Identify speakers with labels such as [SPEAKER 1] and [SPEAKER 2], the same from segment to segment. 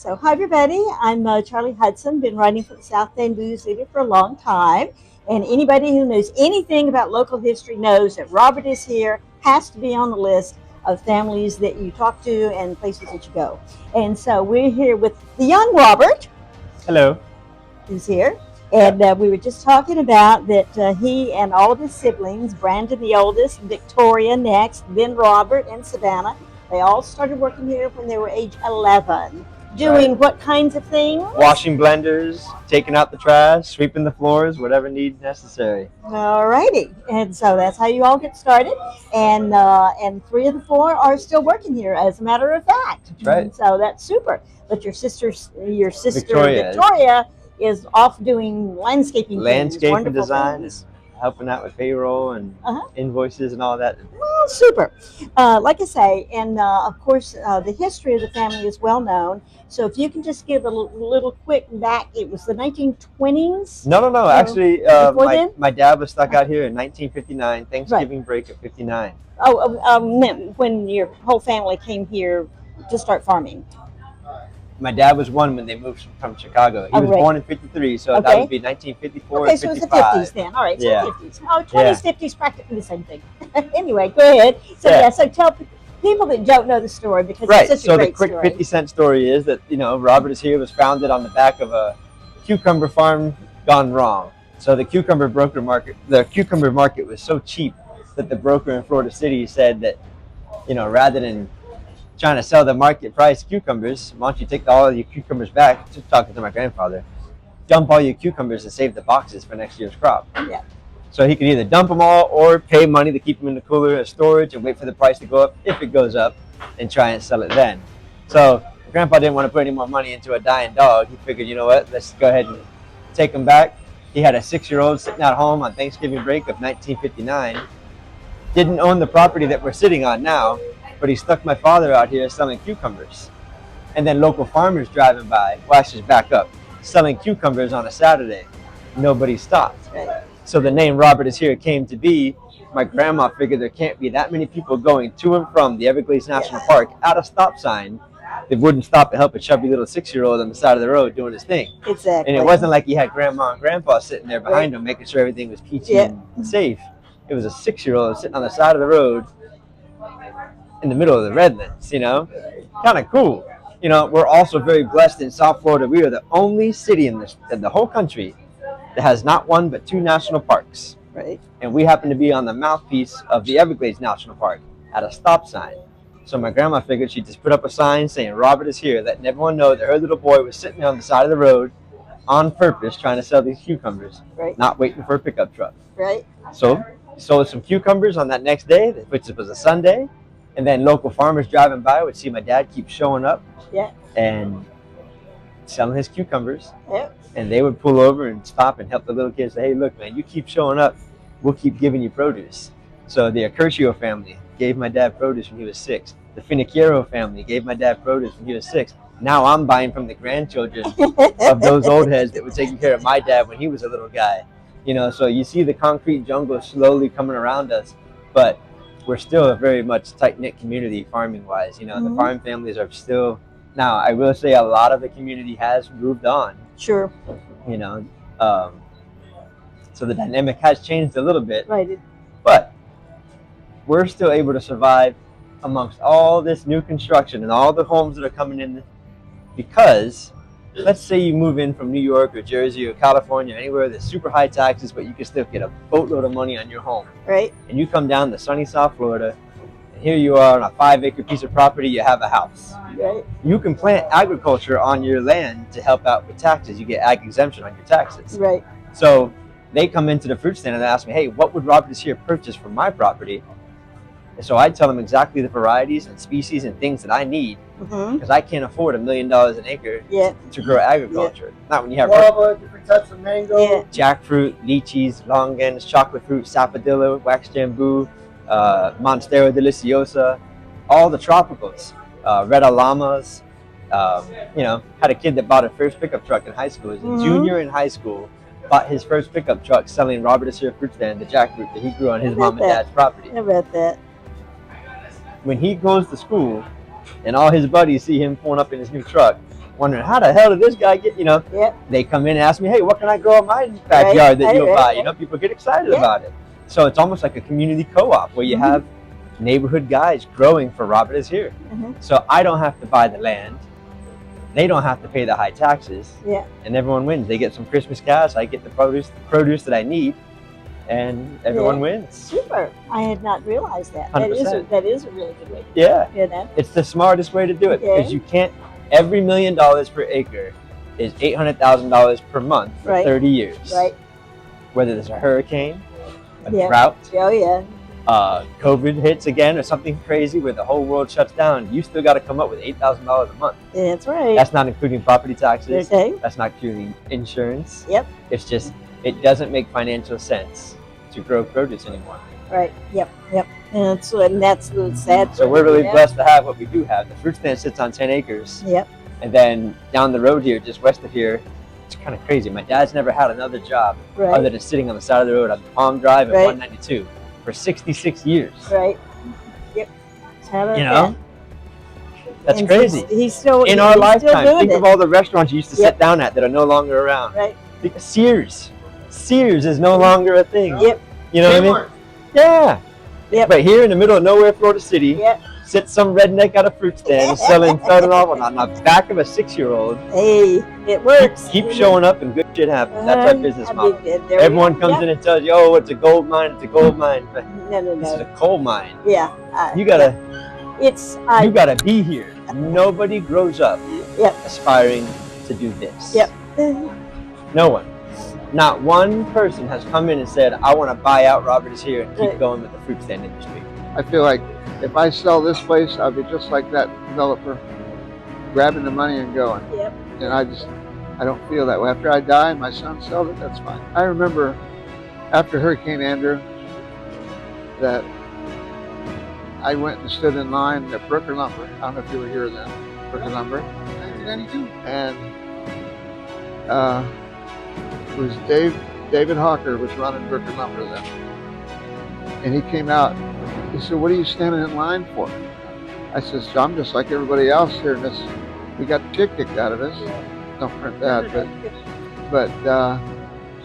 [SPEAKER 1] So, hi everybody. I'm Charlie Hudson. Been writing for the South End News Leader for a long time. And anybody who knows anything about local history knows that Robert is here, has to be on the list of families that you talk to and places that you go. And so we're here with the young Robert.
[SPEAKER 2] Hello.
[SPEAKER 1] Who's here. And we were just talking about that he and all of his siblings, Brandon the oldest, Victoria next, then Robert and Savannah, they all started working here when they were age 11. Doing what kinds of things?
[SPEAKER 2] Washing blenders, taking out the trash, sweeping the floors, whatever need necessary.
[SPEAKER 1] All righty. And so that's how you all get started. And three of the four are still working here, as a matter of fact.
[SPEAKER 2] That's right.
[SPEAKER 1] And so that's super. But your sister Victoria is off doing landscaping
[SPEAKER 2] design,
[SPEAKER 1] things.
[SPEAKER 2] helping out with payroll and invoices and all that.
[SPEAKER 1] Well, super. Like I say, and of course, the history of the family is well known. So if you can just give a little quick back, it was the 1920s?
[SPEAKER 2] No. Actually, my dad was stuck out here in 1959, Thanksgiving break of 59.
[SPEAKER 1] When your whole family came here to start farming.
[SPEAKER 2] My dad was one when they moved from Chicago. He was born in 53, so that would be 1954
[SPEAKER 1] okay,
[SPEAKER 2] and 55.
[SPEAKER 1] So it's the 50s then. All right, so
[SPEAKER 2] yeah.
[SPEAKER 1] 50s. Oh, 20s, 50s, practically the same thing. Anyway, go ahead. So, so tell people that don't know the story, because it's such a great story.
[SPEAKER 2] So the quick 50-cent story is that, Robert is Here was founded on the back of a cucumber farm gone wrong. So the cucumber market was so cheap that the broker in Florida City said that, rather than trying to sell the market price cucumbers, why don't you take all of your cucumbers back, just talking to my grandfather, dump all your cucumbers and save the boxes for next year's crop.
[SPEAKER 1] Yeah.
[SPEAKER 2] So he could either dump them all or pay money to keep them in the cooler as storage and wait for the price to go up, if it goes up, and try and sell it then. So Grandpa didn't want to put any more money into a dying dog. He figured, you know what, let's go ahead and take them back. He had a 6-year-old sitting at home on Thanksgiving break of 1959. Didn't own the property that we're sitting on now, but he stuck my father out here selling cucumbers. And then local farmers driving by, just back up, selling cucumbers on a Saturday. Nobody stopped. So the name Robert is Here came to be. My grandma figured there can't be that many people going to and from the Everglades National Park at a stop sign that wouldn't stop to help a chubby little 6-year-old on the side of the road doing his thing.
[SPEAKER 1] Exactly.
[SPEAKER 2] And it wasn't like he had grandma and grandpa sitting there behind him making sure everything was peachy and safe. It was a 6-year-old sitting on the side of the road in the middle of the Redlands, kind of cool. We're also very blessed in South Florida. We are the only city in the whole country that has not one but 2 national parks.
[SPEAKER 1] Right.
[SPEAKER 2] And we happen to be on the mouthpiece of the Everglades National Park at a stop sign. So my grandma figured she'd just put up a sign saying Robert is Here, letting everyone know that her little boy was sitting on the side of the road on purpose trying to sell these cucumbers, not waiting for a pickup truck.
[SPEAKER 1] Right.
[SPEAKER 2] So he sold some cucumbers on that next day, which was a Sunday. And then local farmers driving by would see my dad keep showing up and selling his cucumbers. And they would pull over and stop and help the little kids say, hey, look, man, you keep showing up, we'll keep giving you produce. So the Accurcio family gave my dad produce when he was 6. The Finocchiaro family gave my dad produce when he was 6. Now I'm buying from the grandchildren of those old heads that were taking care of my dad when he was a little guy. So you see the concrete jungle slowly coming around us, but we're still a very much tight-knit community farming-wise. The farm families are still, now I will say a lot of the community has moved on.
[SPEAKER 1] Sure.
[SPEAKER 2] So the dynamic has changed a little bit.
[SPEAKER 1] Right.
[SPEAKER 2] But we're still able to survive amongst all this new construction and all the homes that are coming in, because let's say you move in from New York or Jersey or California, anywhere that's super high taxes, but you can still get a boatload of money on your home.
[SPEAKER 1] Right.
[SPEAKER 2] And you come down to sunny South Florida, and here you are on a 5-acre piece of property, you have a house.
[SPEAKER 1] Right.
[SPEAKER 2] You can plant agriculture on your land to help out with taxes. You get ag exemption on your taxes.
[SPEAKER 1] Right.
[SPEAKER 2] So they come into the fruit stand and they ask me, hey, what would Robert is Here purchase from my property? And so I tell them exactly the varieties and species and things that I need, because I can't afford $1 million an acre to grow agriculture. Not when you have
[SPEAKER 3] guava, different types of mango,
[SPEAKER 2] jackfruit, lychees, longans, chocolate fruit, sapodilla, wax jambu, Monstera deliciosa, all the tropicals, red llamas. Had a kid that bought a first pickup truck in high school. He was a junior in high school, bought his first pickup truck selling Robert is Here fruit stand, the jackfruit that he grew on his mom and dad's property.
[SPEAKER 1] I read that.
[SPEAKER 2] When he goes to school and all his buddies see him pulling up in his new truck, wondering how the hell did this guy get,
[SPEAKER 1] Yep.
[SPEAKER 2] they come in and ask me, hey, what can I grow in my backyard that you'll buy? People get excited about it. So it's almost like a community co-op where you have neighborhood guys growing for Robert is Here. So I don't have to buy the land. They don't have to pay the high taxes.
[SPEAKER 1] Yeah.
[SPEAKER 2] And everyone wins. They get some Christmas cash. I get the produce that I need. And everyone wins.
[SPEAKER 1] Super. I had not realized that.
[SPEAKER 2] 100%.
[SPEAKER 1] That is a really good way to do
[SPEAKER 2] Yeah.
[SPEAKER 1] it.
[SPEAKER 2] It's the smartest way to do it because you can't, every $1 million per acre is $800,000 per month for 30 years.
[SPEAKER 1] Right.
[SPEAKER 2] Whether there's a hurricane, a
[SPEAKER 1] Yeah.
[SPEAKER 2] drought,
[SPEAKER 1] Oh, yeah.
[SPEAKER 2] COVID hits again or something crazy where the whole world shuts down, you still got to come up with $8,000 a month.
[SPEAKER 1] That's right.
[SPEAKER 2] That's not including property taxes.
[SPEAKER 1] Okay.
[SPEAKER 2] That's not including insurance.
[SPEAKER 1] Yep.
[SPEAKER 2] It's just, it doesn't make financial sense to grow produce anymore.
[SPEAKER 1] Right. Yep. And that's the sad.
[SPEAKER 2] So we're really blessed to have what we do have. The fruit stand sits on 10 acres.
[SPEAKER 1] Yep.
[SPEAKER 2] And then down the road here, just west of here, it's kind of crazy. My dad's never had another job other than sitting on the side of the road on Palm Drive at 192 for 66 years.
[SPEAKER 1] Right. Yep.
[SPEAKER 2] That's crazy.
[SPEAKER 1] He's still
[SPEAKER 2] in our lifetime. Think of all the restaurants you used to sit down at that are no longer around.
[SPEAKER 1] Right.
[SPEAKER 2] Sears is no longer a thing.
[SPEAKER 1] Yep.
[SPEAKER 2] You know what I mean? Yeah.
[SPEAKER 1] Yep.
[SPEAKER 2] But here in the middle of nowhere, Florida City, sits some redneck at a fruit stand selling fentanyl on the back of a 6-year-old.
[SPEAKER 1] Hey, it works.
[SPEAKER 2] Keep showing up and good shit happens. That's our business model. Everyone comes in and tells you, oh, it's a gold mine, it's a gold mine. But
[SPEAKER 1] no.
[SPEAKER 2] This is a coal mine.
[SPEAKER 1] Yeah.
[SPEAKER 2] You gotta be here. Nobody grows up aspiring to do this.
[SPEAKER 1] Yep.
[SPEAKER 2] No one. Not one person has come in and said, I want to buy out Robert is Here and keep going with the fruit stand industry.
[SPEAKER 3] I feel like if I sell this place, I'll be just like that developer, grabbing the money and going.
[SPEAKER 1] Yep.
[SPEAKER 3] And I don't feel that way. After I die and my son sells it, that's fine. I remember after Hurricane Andrew that I went and stood in line at Brooker Lumber. I don't know if you were here then, Brooker Lumber. 1992. And it was David Hawker was running Brooker Lumber then. And he came out, he said, what are you standing in line for? I said, I'm just like everybody else here. We got the shit kicked out of us. Don't print that, but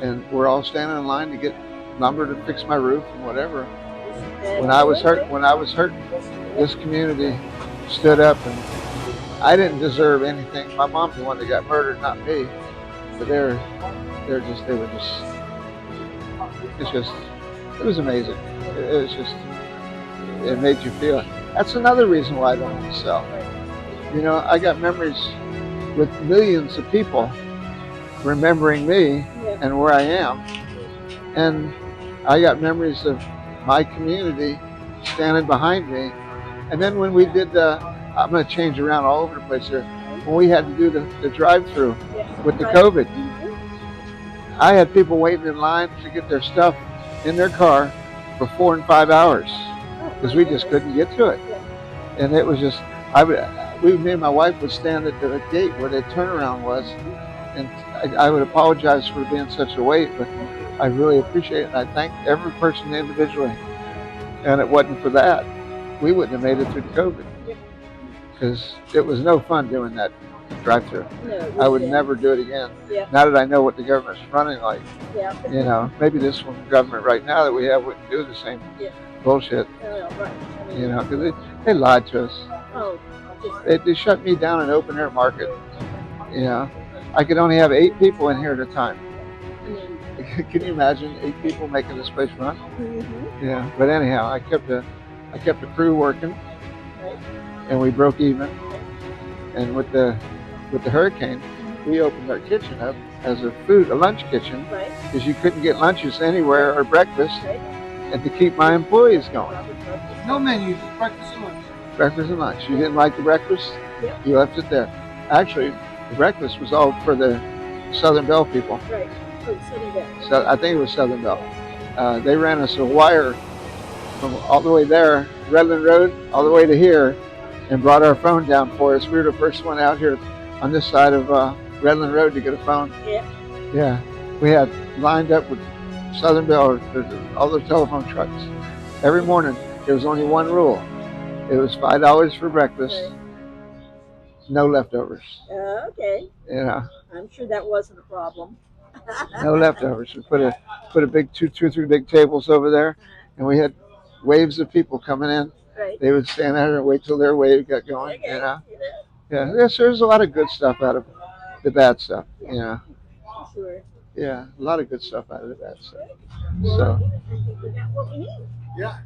[SPEAKER 3] and we're all standing in line to get lumber to fix my roof and whatever. When I was hurt, this community stood up, and I didn't deserve anything. My mom's the one that got murdered, not me. But it was amazing. It made you feel it. That's another reason why I don't want to sell. I got memories with millions of people remembering me and where I am. And I got memories of my community standing behind me. And then when we did I'm going to change around all over the place here, when we had to do the drive-through with the COVID, I had people waiting in line to get their stuff in their car for 4 and 5 hours because we just couldn't get to it. And it was just, me and my wife would stand at the gate where the turnaround was, and I would apologize for being such a wait, but I really appreciate it. And I thank every person individually. And it wasn't for that, we wouldn't have made it through COVID, because it was no fun doing that drive-through. I would never do it again. Now that I know what the government's running like, maybe this one government right now that we have wouldn't do the same bullshit. Because they lied to us. They shut me down in open air market. I could only have 8 people in here at a time. Can you imagine 8 people making this place run? Yeah. But anyhow, I kept the crew working, and we broke even. And with the hurricane, we opened our kitchen up as a lunch kitchen, because you couldn't get lunches anywhere or breakfast, and to keep my employees going.
[SPEAKER 4] No menu, just breakfast and lunch.
[SPEAKER 3] Breakfast and lunch. You didn't like the breakfast? You left it there. Actually, the breakfast was all for the Southern Bell people.
[SPEAKER 1] Right. Southern Bell.
[SPEAKER 3] So I think it was Southern Bell. They ran us a wire from all the way there, Redland Road, all the way to here, and brought our phone down for us. We were the first one out here on this side of Redland Road to get a phone. Yeah. We had lined up with Southern Bell, all the telephone trucks. Every morning, there was only one rule. It was $5 for breakfast no leftovers.
[SPEAKER 1] Okay.
[SPEAKER 3] You know,
[SPEAKER 1] I'm sure that wasn't a problem.
[SPEAKER 3] no leftovers. We put a big two or three big tables over there, and we had waves of people coming in.
[SPEAKER 1] Right.
[SPEAKER 3] They would stand out there and wait till their wave got going.
[SPEAKER 1] Okay.
[SPEAKER 3] You know, yeah. There's a lot of good stuff out of the bad stuff.
[SPEAKER 1] Yeah.
[SPEAKER 3] You know,
[SPEAKER 1] Sure.
[SPEAKER 3] yeah, a lot of good stuff out of the bad stuff.
[SPEAKER 1] Well,
[SPEAKER 3] So.
[SPEAKER 1] I think we got what we need.
[SPEAKER 4] Yeah.